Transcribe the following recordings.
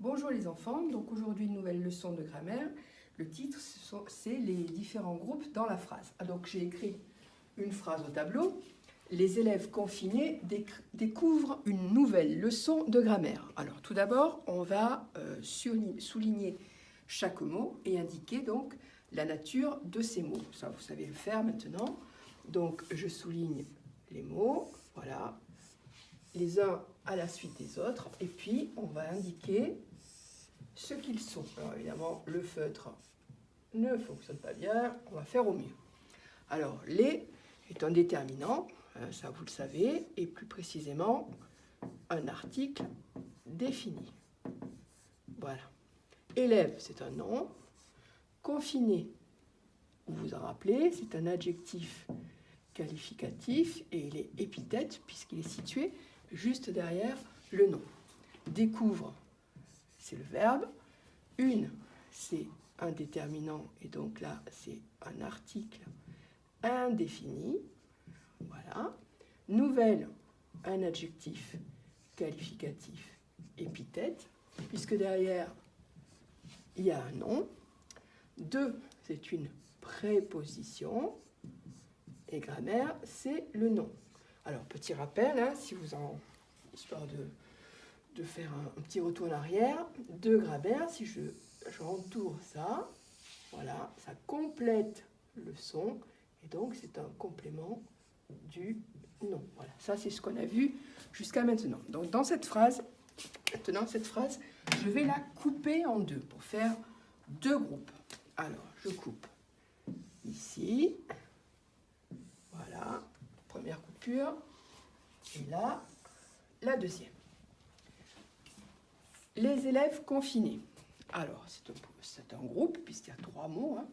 Bonjour les enfants, donc aujourd'hui une nouvelle leçon de grammaire. Le titre c'est les différents groupes dans la phrase. Donc j'ai écrit une phrase au tableau. Les élèves confinés découvrent une nouvelle leçon de grammaire. Alors tout d'abord on va souligner chaque mot et indiquer donc la nature de ces mots. Ça vous savez le faire maintenant. Donc je souligne les mots, voilà, les uns à la suite des autres, et puis on va indiquer ce qu'ils sont. Alors évidemment, le feutre ne fonctionne pas bien, on va faire au mieux. Alors, les est un déterminant, ça vous le savez, et plus précisément, un article défini. Voilà. Élève, c'est un nom. Confiné, vous vous en rappelez, c'est un adjectif qualificatif, et il est épithète, puisqu'il est situé juste derrière le nom. Découvre, c'est le verbe. Une, c'est un déterminant, et donc là, c'est un article indéfini. Voilà. Nouvelle, un adjectif qualificatif épithète, puisque derrière, il y a un nom. Deux, c'est une préposition. Et grammaire, c'est le nom. Alors, petit rappel, hein, si vous en... histoire de faire un petit retour en arrière, de grammaire, si je entoure ça, voilà, ça complète le son, et donc c'est un complément du nom. Voilà, ça c'est ce qu'on a vu jusqu'à maintenant. Donc dans cette phrase, je vais la couper en deux pour faire deux groupes. Alors, je coupe ici, voilà, première coupure, et là, la deuxième. Les élèves confinés. Alors, c'est un groupe, puisqu'il y a trois mots. Hein.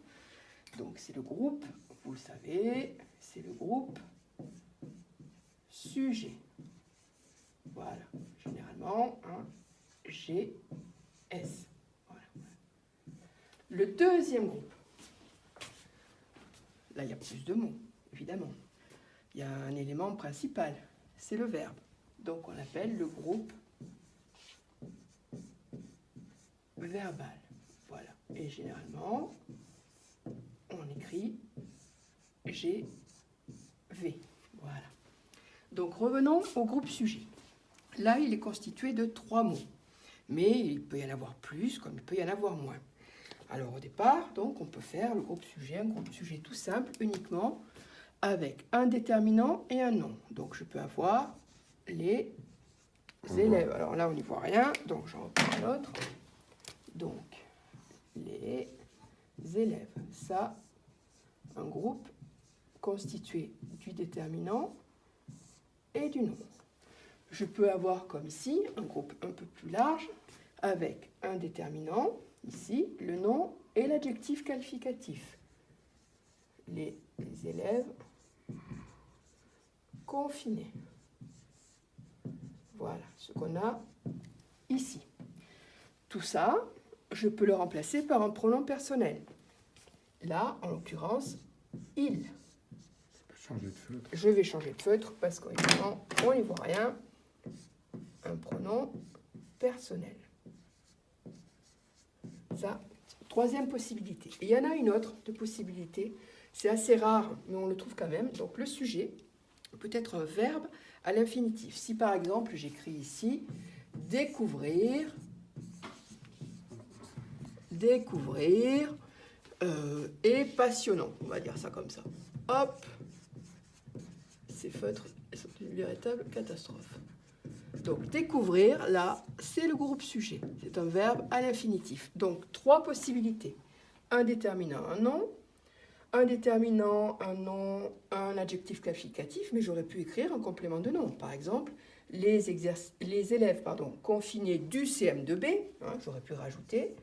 Donc, c'est le groupe, vous le savez, c'est le groupe sujet. Voilà, généralement, un GS. Voilà. Le deuxième groupe. Là, il y a plus de mots, évidemment. Il y a un élément principal, c'est le verbe. Donc, on appelle le groupe verbal. Voilà. Et généralement, on écrit GV. Voilà. Donc, revenons au groupe sujet. Là, il est constitué de trois mots. Mais il peut y en avoir plus, comme il peut y en avoir moins. Alors, au départ, donc, on peut faire le groupe sujet, un groupe sujet tout simple, uniquement avec un déterminant et un nom. Donc, je peux avoir les élèves. Alors là, on n'y voit rien, donc j'en reprends l'autre. Donc, les élèves. Ça, un groupe constitué du déterminant et du nom. Je peux avoir, comme ici, un groupe un peu plus large, avec un déterminant, ici, le nom et l'adjectif qualificatif. Les élèves confinés. Voilà ce qu'on a ici. Tout ça, je peux le remplacer par un pronom personnel. Là, en l'occurrence, il. Je vais changer de feutre parce qu'évidemment, on n'y voit rien. Un pronom personnel. Ça, troisième possibilité. Et il y en a une autre de possibilité. C'est assez rare, mais on le trouve quand même. Donc, le sujet peut être un verbe à l'infinitif. Si, par exemple, j'écris ici « découvrir », est passionnant, on va dire ça comme ça. Hop, ces feutres sont une véritable catastrophe. Donc, découvrir, là, c'est le groupe sujet. C'est un verbe à l'infinitif. Donc, trois possibilités. Un déterminant, un nom. Un déterminant, un nom, un adjectif qualificatif, mais j'aurais pu écrire un complément de nom. Par exemple, les élèves confinés du CM2B, hein, j'aurais pu rajouter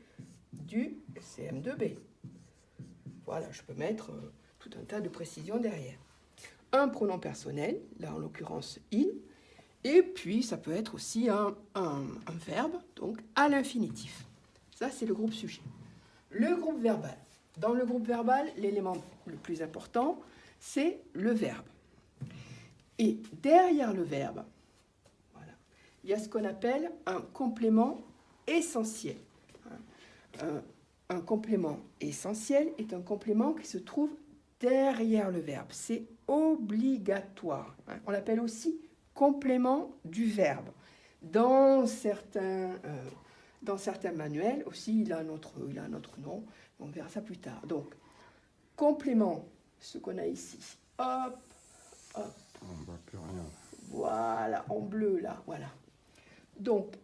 du CM2B. Voilà, je peux mettre tout un tas de précisions derrière. Un pronom personnel, là en l'occurrence il, et puis ça peut être aussi un verbe, donc à l'infinitif. Ça, c'est le groupe sujet. Le groupe verbal. Dans le groupe verbal, l'élément le plus important, c'est le verbe. Et derrière le verbe, voilà, il y a ce qu'on appelle un complément essentiel. Un complément essentiel est un complément qui se trouve derrière le verbe. C'est obligatoire. On l'appelle aussi complément du verbe. Dans certains manuels aussi, il a un autre nom. On verra ça plus tard. Donc, complément, ce qu'on a ici. Hop, hop. On ne voit plus rien. Voilà, en bleu là, voilà. Donc,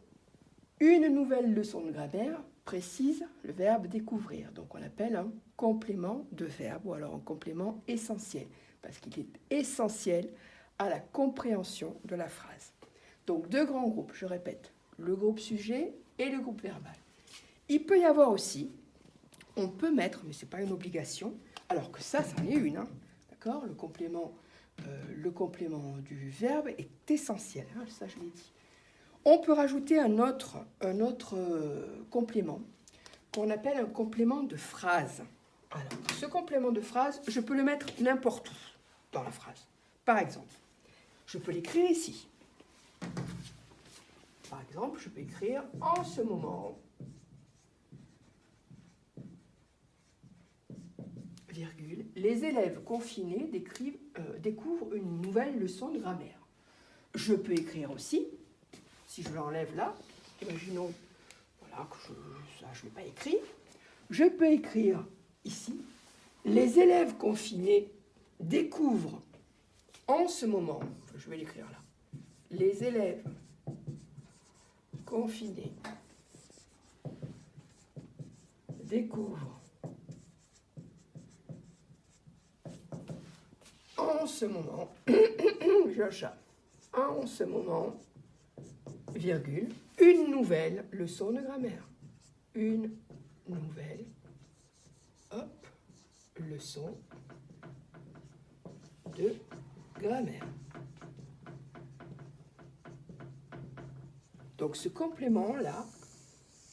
une nouvelle leçon de grammaire précise le verbe découvrir. Donc, on l'appelle un complément de verbe ou alors un complément essentiel, parce qu'il est essentiel à la compréhension de la phrase. Donc, deux grands groupes, je répète, le groupe sujet et le groupe verbal. Il peut y avoir aussi, on peut mettre, mais ce n'est pas une obligation, alors que ça en est une, hein, d'accord, le complément du verbe est essentiel, hein, ça je l'ai dit. On peut rajouter un autre complément qu'on appelle un complément de phrase. Alors, ce complément de phrase, je peux le mettre n'importe où dans la phrase. Par exemple, je peux l'écrire ici. Par exemple, je peux écrire « En ce moment, virgule, les élèves confinés découvrent une nouvelle leçon de grammaire. » Je peux écrire aussi, si je l'enlève là, imaginons voilà, que je ne l'ai pas écrit, je peux écrire ici « Les élèves confinés découvrent en ce moment, je vais l'écrire là, les élèves confinés découvrent en ce moment, en ce moment, virgule, une nouvelle leçon de grammaire. Une nouvelle, hop, leçon de grammaire. Donc ce complément-là,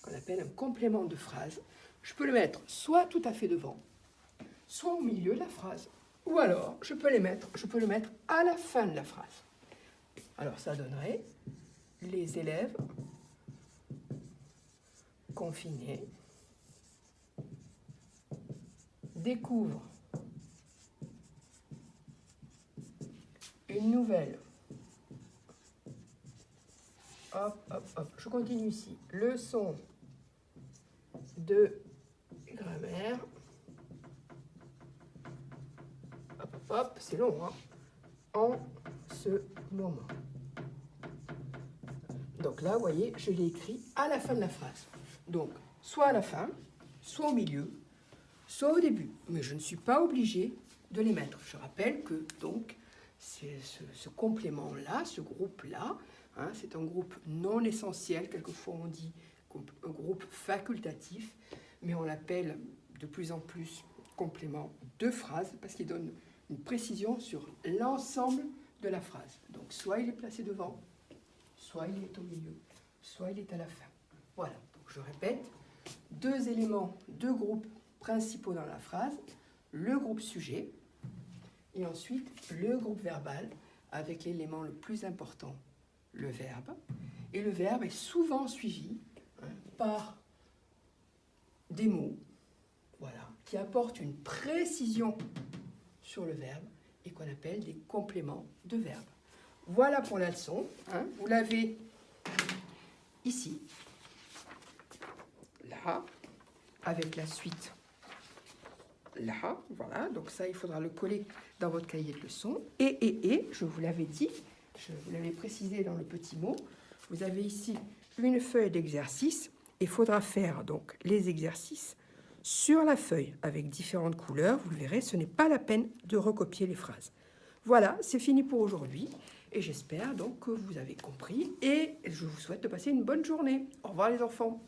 qu'on appelle un complément de phrase, je peux le mettre soit tout à fait devant, soit au milieu de la phrase. Ou alors, je peux le mettre à la fin de la phrase. Alors ça donnerait les élèves confinés découvrent une nouvelle. Hop, hop, hop. Je continue ici. Leçon de grammaire. Hop, hop, hop. C'est long, hein. En ce moment. Donc là, vous voyez, je l'ai écrit à la fin de la phrase. Donc, soit à la fin, soit au milieu, soit au début. Mais je ne suis pas obligée de les mettre. Je rappelle que, donc, c'est ce complément-là, ce groupe-là, hein, c'est un groupe non essentiel. Quelquefois, on dit un groupe facultatif, mais on l'appelle de plus en plus complément de phrase parce qu'il donne une précision sur l'ensemble de la phrase. Donc, soit il est placé devant, soit il est au milieu, soit il est à la fin. Voilà, donc je répète, deux éléments, deux groupes principaux dans la phrase, le groupe sujet et ensuite le groupe verbal avec l'élément le plus important, le verbe. Et le verbe est souvent suivi par des mots, voilà, qui apportent une précision sur le verbe et qu'on appelle des compléments de verbe. Voilà pour la leçon. Hein. Vous l'avez ici, là, avec la suite là. Voilà, donc ça, il faudra le coller dans votre cahier de leçon. Et, je vous l'avais dit, je vous l'avais précisé dans le petit mot, vous avez ici une feuille d'exercice. Il faudra faire donc les exercices sur la feuille avec différentes couleurs. Vous le verrez, ce n'est pas la peine de recopier les phrases. Voilà, c'est fini pour aujourd'hui. Et j'espère donc que vous avez compris et je vous souhaite de passer une bonne journée. Au revoir les enfants.